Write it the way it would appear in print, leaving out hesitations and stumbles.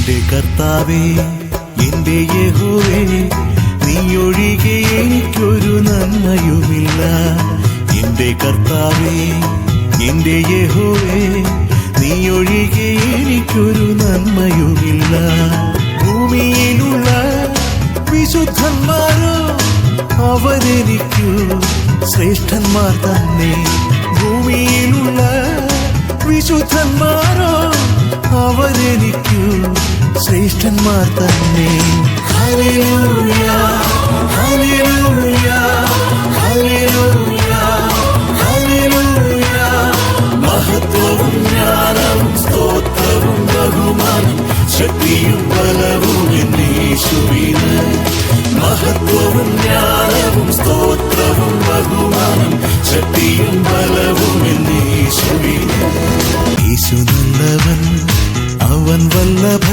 എന്റെ കർത്താവേ, എന്റെ യഹോവേ, നീയൊഴികെ എനിക്കൊരു നന്മയുമില്ല. എന്റെ കർത്താവേ, എന്റെ യഹോവേ, നീയൊഴികെ എനിക്കൊരു നന്മയുമില്ല. ഭൂമിയിലുള്ള വിശുദ്ധന്മാരോ അവരെനിക്കു ശ്രേഷ്ഠന്മാർ തന്നെ. ഭൂമിയിലുള്ള വിശുദ്ധന്മാരോ അവരെനിക്കു ശ്രേഷ്ഠന്മാർ തന്നെ. Hallelujah, hallelujah, hallelujah, hallelujah. മഹത്വവും ജ്ഞാനവും സ്തോത്രവും ബഹുമാനം ശക്തിയും ബലവും യേശുവിന്. മഹത്വവും ജ്ഞാനവും സ്തോത്രവും ബഹുമാനം ശക്തിയും